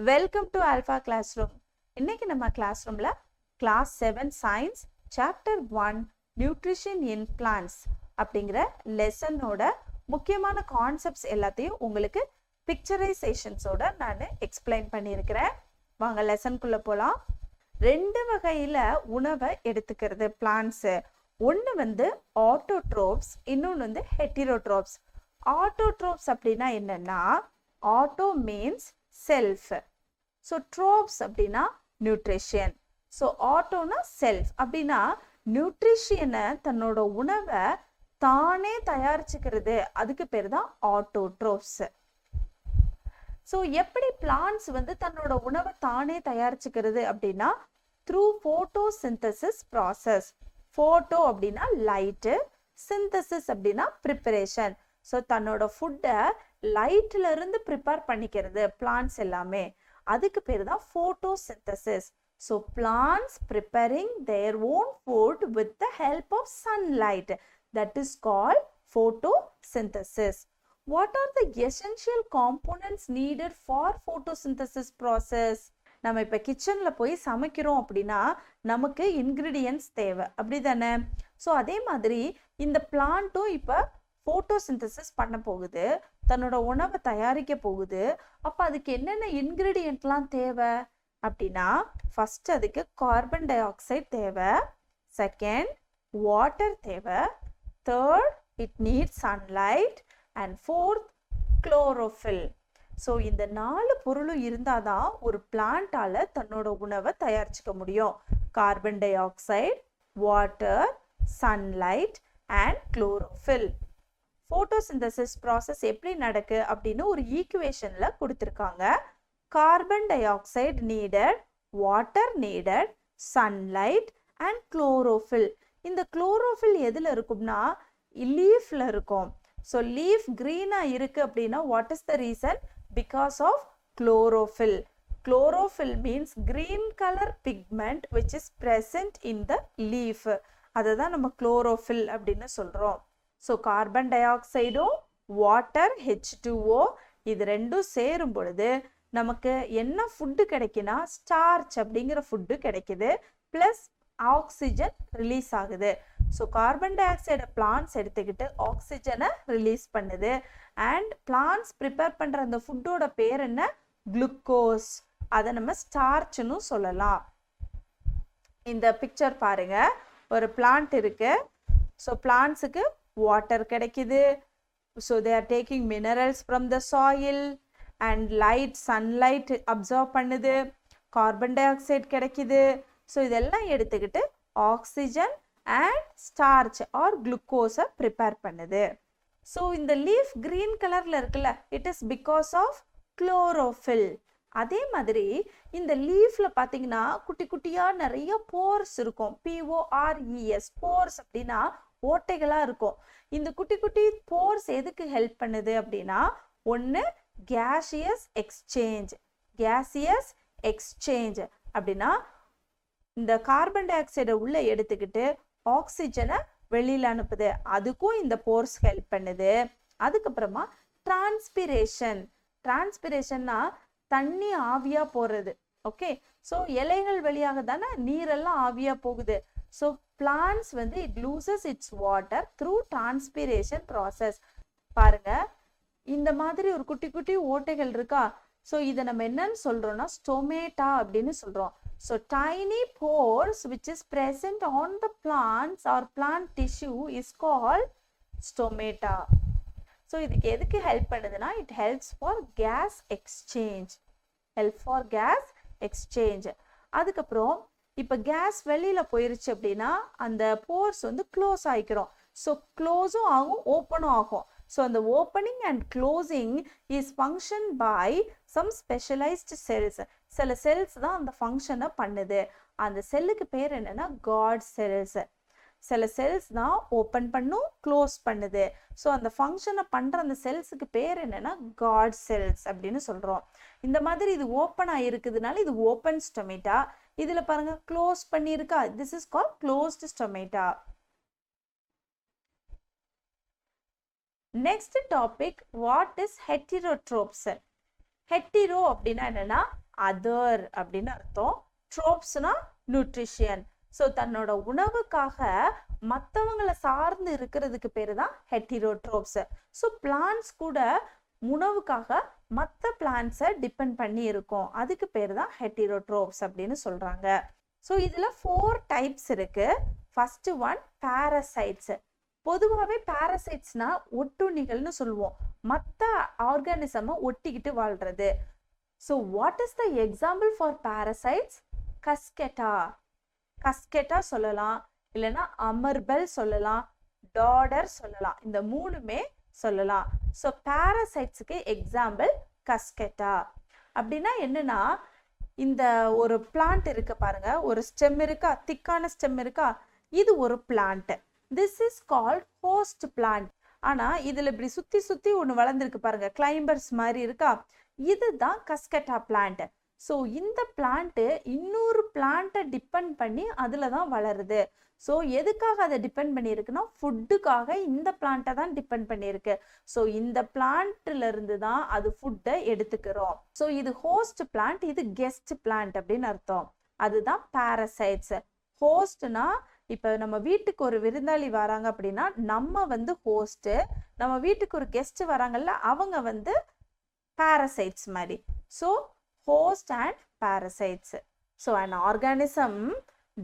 Welcome to Alpha Classroom. இன்னைக்கு நம்ம classroomல class 7 science chapter 1 nutrition in plants அப்படிங்கிற லெசனோட முக்கியமான கான்செப்ட்ஸ் எல்லாத்தையும் உங்களுக்கு பிக்சரைசேஷன்ஸோட நான் எக்ஸ்பிளைன் பண்ணியிருக்கிறேன். வாங்க லெசனுக்குள்ள போலாம். ரெண்டு வகையில உணவை எடுத்துக்கிறது பிளான்ட்ஸ். ஒன்று வந்து ஆட்டோட்ரோப்ஸ், இன்னொன்று வந்து ஹெட்டிரோட்ரோப்ஸ். ஆட்டோட்ரோப்ஸ் அப்படின்னா என்னன்னா, auto means self, so tropes அப்படின்னா நியூட்ரிஷன். ஸோ ஆட்டோனா செல்ஃப் அப்படின்னா நியூட்ரிஷனை தன்னோட உணவை தானே தயாரிச்சுக்கிறது, அதுக்கு பேர் தான் ஆட்டோட்ரோப்ஸ். ஸோ எப்படி பிளான்ட்ஸ் வந்து தன்னோட உணவை தானே தயாரிச்சுக்கிறது அப்படின்னா த்ரூ ஃபோட்டோசிந்தசிஸ் ப்ராசஸ். ஃபோட்டோ அப்படின்னா லைட்டு, சிந்தசிஸ் அப்படின்னா ப்ரிப்பரேஷன். ஸோ தன்னோட ஃபுட்டை லைட்ல இருந்து ப்ரிப்பேர் பண்ணிக்கிறது பிளான்ட்ஸ் எல்லாமே, அதுக்கு பேர் தான் photosynthesis. So plants preparing their own food with the help of sunlight, that is called photosynthesis. What are the essential components needed for photosynthesis process? நம்ம இப்போ கிச்சனில் போய் சமைக்கிறோம் அப்படின்னா நமக்கு இன்க்ரீடியன்ட்ஸ் தேவை, அப்படி தானே? ஸோ அதே மாதிரி இந்த பிளான்ட்டும் இப்போ ஃபோட்டோசிந்தசிஸ் பண்ண போகுது, தன்னோட உணவை தயாரிக்க போகுது. அப்போ அதுக்கு என்னென்ன இன்க்ரீடியன்ட்லாம் தேவை அப்படின்னா, ஃபர்ஸ்ட் அதுக்கு கார்பன் டை ஆக்சைடு தேவை, செகண்ட் வாட்டர் தேவை, third it needs sunlight, and fourth chlorophyll. So இந்த 4 பொருளும் இருந்தால் தான் ஒரு பிளான்ட்டால் தன்னோட உணவை தயாரிச்சுக்க முடியும். Carbon dioxide, water, sunlight and chlorophyll. Photosynthesis process எப்படி நடக்கு அப்படின்னு ஒரு ஈக்குவேஷனில் கொடுத்துருக்காங்க. Carbon dioxide needed, water needed, sunlight and chlorophyll. இந்த குளோரோஃபில் எதில் இருக்கும்னா லீஃப்ல இருக்கும். ஸோ லீஃப் க்ரீனாக இருக்குது அப்படின்னா what is the reason? Because of chlorophyll. Chlorophyll means green colour pigment which is present in the leaf. அதை தான் நம்ம குளோரோஃபில் அப்படின்னு சொல்கிறோம். ஸோ கார்பன் டை ஆக்சைடும் வாட்டர் H2O இது ரெண்டும் சேரும் பொழுது நமக்கு என்ன ஃபுட்டு கிடைக்குன்னா ஸ்டார்ச் அப்படிங்கிற ஃபுட்டு கிடைக்குது, ப்ளஸ் ஆக்சிஜன் ரிலீஸ் ஆகுது. ஸோ கார்பன் டை ஆக்சைடை பிளான்ட்ஸ் எடுத்துக்கிட்டு ஆக்சிஜனை ரிலீஸ் பண்ணுது. அண்ட் பிளான்ட்ஸ் ப்ரிப்பேர் பண்ணுற அந்த ஃபுட்டோட பேர் என்ன? குளுக்கோஸ். அதை நம்ம ஸ்டார்ச்னு சொல்லலாம். இந்த பிக்சர் பாருங்க, ஒரு பிளான்ட் இருக்கு. ஸோ பிளான்ட்ஸுக்கு வாட்டர் கிடைக்குது. So they are taking minerals from the soil and light, sunlight absorb பண்ணுது, கார்பன் டை ஆக்சைடு கிடைக்குது. ஸோ இதெல்லாம் எடுத்துக்கிட்டு ஆக்சிஜன் அண்ட் ஸ்டார்ச் ஆர் குளுக்கோஸை ப்ரிப்பேர் பண்ணுது. ஸோ இந்த லீஃப் கிரீன் கலரில் இருக்குல்ல, it is because of chlorophyll. அதே மாதிரி இந்த லீஃப்ல பார்த்தீங்கன்னா குட்டி குட்டியாக நிறைய போர்ஸ் இருக்கும். PORES, போர்ஸ் அப்படின்னா ஓட்டைகளாக இருக்கும். இந்த குட்டி குட்டி போர்ஸ் எதுக்கு ஹெல்ப் பண்ணுது அப்படின்னா, ஒன்று கேஷியஸ் எக்ஸ்சேஞ்ச். கேசியஸ் எக்ஸ்சேஞ்ச் அப்படின்னா இந்த கார்பன் டை ஆக்சைடை உள்ள எடுத்துக்கிட்டு ஆக்சிஜனை வெளியில் அனுப்புது, அதுக்கும் இந்த போர்ஸ் ஹெல்ப் பண்ணுது. அதுக்கப்புறமா டிரான்ஸ்பிரேஷன். டிரான்ஸ்பிரேஷன்னா தண்ணி ஆவியா போறது. ஓகே, ஸோ இலைகள் வழியாக தானே நீரெல்லாம் ஆவியா போகுது. ஸோ பிளான்ட்ஸ் வந்து it loses it's water through transpiration process. பாருங்க, இந்த மாதிரி ஒரு குட்டி குட்டி ஓட்டைகள் இருக்கா. ஸோ இதை நம்ம என்னன்னு சொல்றோம்னா ஸ்டொமேட்டா அப்படின்னு சொல்றோம். So tiny pores which is present on the plants or plant tissue is called stomata. So இதுக்கு எதுக்கு ஹெல்ப் பண்ணுதுன்னா it helps for gas exchange. Help for gas exchange. அதுக்கப்புறம் இப்போ கேஸ் வெளியில் போயிருச்சு அப்படின்னா அந்த போர்ஸ் வந்து க்ளோஸ் ஆகிக்கிறோம். ஸோ க்ளோஸும் ஆகும், ஓப்பனும் ஆகும். ஸோ அந்த opening and closing is function by some specialised cells. சில செல்ஸ் தான் அந்த ஃபங்க்ஷனை பண்ணுது. அந்த செல்லுக்கு பேர் என்னன்னா காட் செல்ஸ். சில செல்ஸ் தான் ஓப்பன் பண்ணும், க்ளோஸ் பண்ணுது. ஸோ அந்த ஃபங்க்ஷனை பண்ணுற அந்த செல்ஸுக்கு பேர் என்னன்னா காட் செல்ஸ் அப்படின்னு சொல்கிறோம். இந்த மாதிரி இது ஓப்பன் ஆகிருக்குதுனால இது ஓப்பன் ஸ்டொமேட்டா. இதில் பாருங்க க்ளோஸ் பண்ணியிருக்கா, this is call closed stomata. Next topic, what is heterotrophs? Hetero அப்படின்னா என்னன்னா அதர் அப்படின்னு அர்த்தம். ட்ரோப்ஸ்னா நியூட்ரிஷன். ஸோ தன்னோட உணவுக்காக மற்றவங்களை சார்ந்து இருக்கிறதுக்கு பேரு தான் ஹெட்டிரோட்ரோப்ஸ். ஸோ பிளான்ஸ் கூட உணவுக்காக மற்ற பிளான்ஸை டிபெண்ட் பண்ணி இருக்கும், அதுக்கு பேர் தான் ஹெட்டிரோட்ரோப்ஸ் அப்படின்னு சொல்றாங்க. ஸோ இதுல 4 டைப்ஸ் இருக்கு. First one parasites. பொதுவாகவே பாரசைட்ஸ்னா ஒட்டுண்ணிகள்னு சொல்லுவோம், மற்ற ஆர்கானிசமை ஒட்டிக்கிட்டு வாழ்றது. So what is the example for parasites? Cuscuta, cuscuta சொல்லலாம், இல்லைன்னா அமர்பெல் சொல்லலாம், டாடர் சொல்லலாம். இந்த மூணுமே சொல்லலாம். ஸோ பாரசைட்ஸுக்கு எக்ஸாம்பிள் கஸ்கெட்டா. அப்படின்னா என்னன்னா, இந்த ஒரு பிளான்ட் இருக்கு பாருங்க, ஒரு ஸ்டெம் இருக்கா, திக்கான ஸ்டெம் இருக்கா, இது ஒரு plant. This is called host plant. ஆனா இதுல இப்படி சுத்தி சுத்தி ஒன்று வளர்ந்துருக்கு பாருங்க, கிளைம்பர்ஸ் மாதிரி இருக்கா, இதுதான் கஸ்கெட்டா பிளான்ட். ஸோ இந்த பிளான்ட் இன்னொரு பிளான்ட்டை டிபெண்ட் பண்ணி அதில் தான் வளருது. ஸோ எதுக்காக அதை டிபெண்ட் பண்ணியிருக்குன்னா, ஃபுட்டுக்காக இந்த பிளான்ட்டை தான் டிபெண்ட் பண்ணியிருக்கு. ஸோ இந்த பிளான்ட்ல இருந்து தான் அது ஃபுட்டை எடுத்துக்கிறோம். ஸோ இது ஹோஸ்ட் பிளான்ட், இது கெஸ்ட் பிளான்ட் அப்படின்னு அர்த்தம். அதுதான் பாரசைட்ஸ். ஹோஸ்ட்னா இப்போ நம்ம வீட்டுக்கு ஒரு விருந்தாளி வராங்க அப்படின்னா நம்ம வந்து ஹோஸ்ட், நம்ம வீட்டுக்கு ஒரு கெஸ்ட் வராங்கல்ல அவங்க வந்து பாரசைட்ஸ் மாதிரி. So host and parasites. So an organism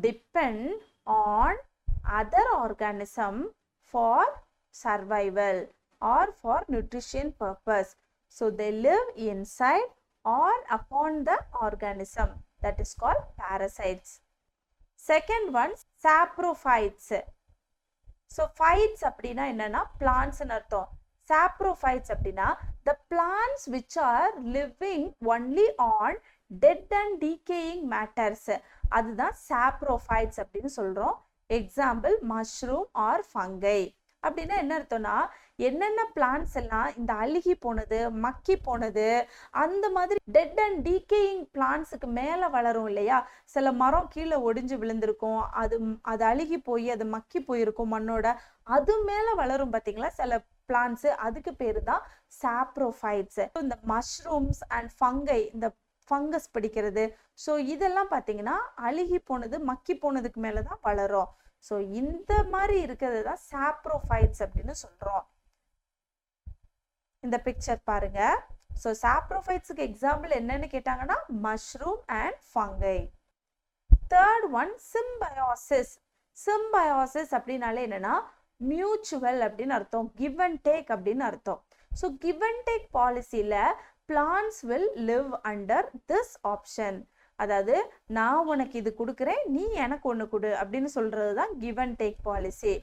depend on other organism for survival or for nutrition purpose. So they live inside or upon the organism, that is called parasites. Second one, saprophytes. So phytes அப்படினா என்னன்னா plants ன்னு அர்த்தம். Saprophytes அப்படின்னா the plants which are living only on dead and decaying matters, அதுதான் saprophytes அப்படின்னு சொல்றோம். Example mushroom or fungi. அப்படின்னா என்ன அர்த்தம்னா, என்னென்ன பிளான்ட்ஸ் எல்லாம் இந்த அழுகி போனது, மக்கி போனது, அந்த மாதிரி டெட் அண்ட் டீகேயிங் பிளான்ட்ஸுக்கு மேலே வளரும் இல்லையா, சில மரம் கீழே ஒடிஞ்சு விழுந்திருக்கும், அது அழுகி போய் அது மக்கி போயிருக்கும் மண்ணோட, அது மேலே வளரும் பார்த்தீங்களா சில பிளான்ட்ஸ், அதுக்கு பேரு தான் சாப்ரோஃபைட்ஸ். இந்த மஷ்ரூம்ஸ் அண்ட் ஃபங்கை, இந்த ஃபங்கஸ் பிடிக்கிறது, ஸோ இதெல்லாம் பார்த்தீங்கன்னா அழுகி போனது மக்கி போனதுக்கு மேலே தான் வளரும். ஸோ இந்த மாதிரி இருக்கிறது தான் சாப்ரோஃபைட்ஸ் அப்படின்னு சொல்றோம். இந்த பிக்சர் பாருங்க. ஸோ சாப்ரோஃபைட்ஸுக்கு எக்ஸாம்பிள் என்னன்னு கேட்டாங்கன்னா mushroom and fungi. Third one symbiosis. Symbiosis அப்படின்னாலே என்னன்னா மியூச்சுவல் அப்படின்னு அர்த்தம், கிவ் அண்ட் டேக் அப்படின்னு அர்த்தம். ஸோ கிவ் அண்ட் டேக் பாலிசியில plants will live under this option. அதாவது நான் உனக்கு இது கொடுக்குறேன், நீ எனக்கு ஒன்று கொடு அப்படின்னு சொல்றது தான் give and take policy.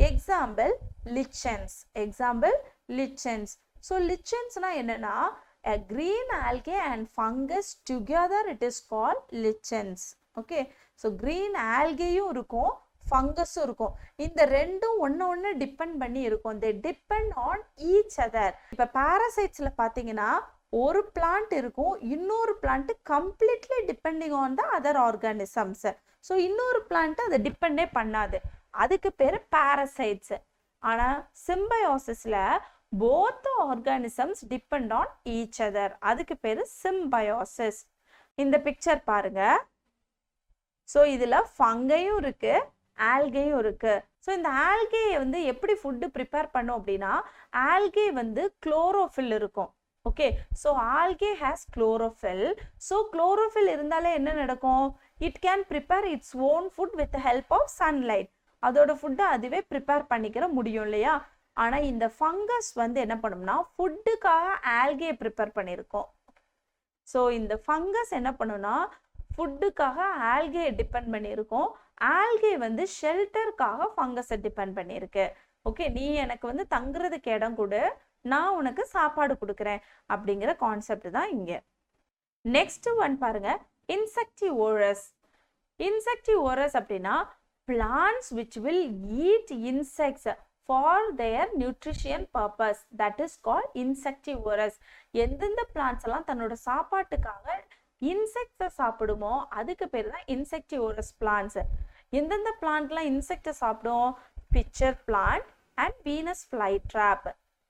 Example lichens. Example lichens. So லிச்சன்ஸ்னா என்னன்னா a green algae and fungus together it is called lichens. Okay, so green algaeயும் இருக்கும் ஃபங்கஸும் இருக்கும். இந்த ரெண்டும் ஒன்று டிபெண்ட் பண்ணி இருக்கும். they depend on each other. இப்போ பாராசைட்ஸ்ல பார்த்தீங்கன்னா ஒரு பிளான்ட் இருக்கும், இன்னொரு plant completely depending on the other organisms. So இன்னொரு பிளான்ட் அதை டிபெண்டே பண்ணாது, அதுக்கு பேர் பாராசைட்ஸ். ஆனால் சிம்பயோசிஸ்ல both organisms depend on each other, அதுக்கு பேரு symbiosis. இந்த பிக்சர் பாருங்க. ஸோ இதுல ஃபங்கையும் இருக்கு, ஆல்கேயும் இருக்கு. ஸோ இந்த ஆல்கேயை வந்து எப்படி ஃபுட்டு ப்ரிப்பேர் பண்ணும் அப்படின்னா, ஆல்கே வந்து குளோரோஃபில் இருக்கும். Okay, so algae has chlorophyll. So chlorophyll இருந்தாலே என்ன நடக்கும், it can prepare its own food with help of sunlight. அதோட ஃபுட்டை அதுவே ப்ரிப்பேர் பண்ணிக்கிற முடியும் இல்லையா. ஆனால் இந்த ஃபங்கஸ் வந்து என்ன பண்ணும்னா ஃபுட்டுக்காக ஆல்கே ப்ரிப்பேர் பண்ணியிருக்கோம். ஸோ இந்த ஃபங்கஸ் என்ன பண்ணுன்னா ஃபுட்டுக்காக ஆல்கே டிபெண்ட் பண்ணியிருக்கோம், ஆல்கே வந்து ஷெல்டருக்காக ஃபங்கஸை டிபெண்ட் பண்ணியிருக்கு. ஓகே, நீ எனக்கு வந்து தங்குறதுக்கு இடம் கொடு, நான் உனக்கு சாப்பாடு கொடுக்குறேன் அப்படிங்கிற கான்செப்ட் தான் இங்கே. நெக்ஸ்ட் ஒன் பாருங்க, இன்செக்டிவோரஸ். இன்செக்டிவோரஸ் அப்படின்னா plants which will eat insects for their nutrition purpose, that is called insectivorous. எந்தெந்த பிளான்ட்ஸ் எல்லாம் தன்னோட சாப்பாட்டுக்காக இன்செக்ட்ஸை சாப்பிடுமோ அதுக்கு பேர் தான் இன்செக்டிவோரஸ் பிளான்ட்ஸ். எந்தெந்த பிளான்ட்லாம் இன்செக்டை சாப்பிடும், pitcher plant and Venus fly trap.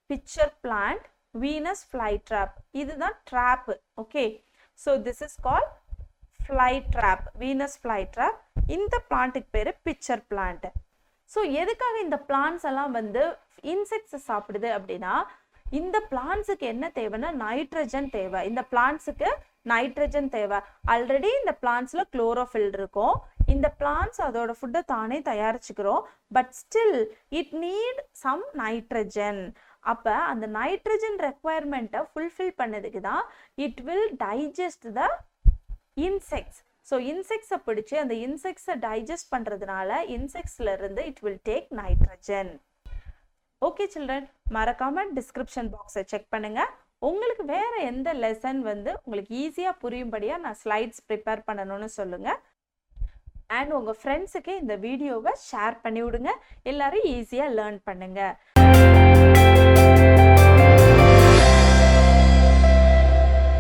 Pitcher plant, Venus fly trap, இதுதான் trap. Okay, so this is call fly trap, Venus fly trap. இந்த பிளான்ட்டுக்கு பேர் பிக்சர் பிளான்ட். ஸோ எதுக்காக இந்த பிளான்ட்ஸ் எல்லாம் வந்து இன்செக்ட்ஸ் சாப்பிடுது அப்படின்னா, இந்த பிளான்ட்ஸுக்கு என்ன தேவைன்னா நைட்ரஜன் தேவை. இந்த பிளான்ட்ஸுக்கு நைட்ரஜன் தேவை. ஆல்ரெடி இந்த பிளான்ட்ஸில் குளோரோஃபில் இருக்கும். இந்த பிளான்ட்ஸ் அதோட ஃபுட்டை தானே தயாரிச்சுக்கிறோம். But still it need some nitrogen. அப்போ அந்த நைட்ரஜன் ரெக்குவயர்மெண்ட்டை ஃபுல்ஃபில் பண்ணதுக்கு தான் it will digest the insects. So இன்செக்ட்ஸை பிடிச்சி அந்த இன்செக்ட்ஸை டைஜஸ்ட் பண்ணுறதுனால இன்செக்ட்ஸ்லேருந்து it will take nitrogen. Okay children, மறக்காமல் டிஸ்கிரிப்ஷன் பாக்ஸை செக் பண்ணுங்கள். உங்களுக்கு வேறு எந்த லெசன் வந்து உங்களுக்கு ஈஸியாக புரியும்படியாக நான் ஸ்லைட்ஸ் ப்ரிப்பேர் பண்ணணும்னு சொல்லுங்கள். அண்ட் உங்கள் ஃப்ரெண்ட்ஸுக்கு இந்த வீடியோவை ஷேர் பண்ணி விடுங்க. எல்லோரும் ஈஸியாக லேர்ன் பண்ணுங்கள்.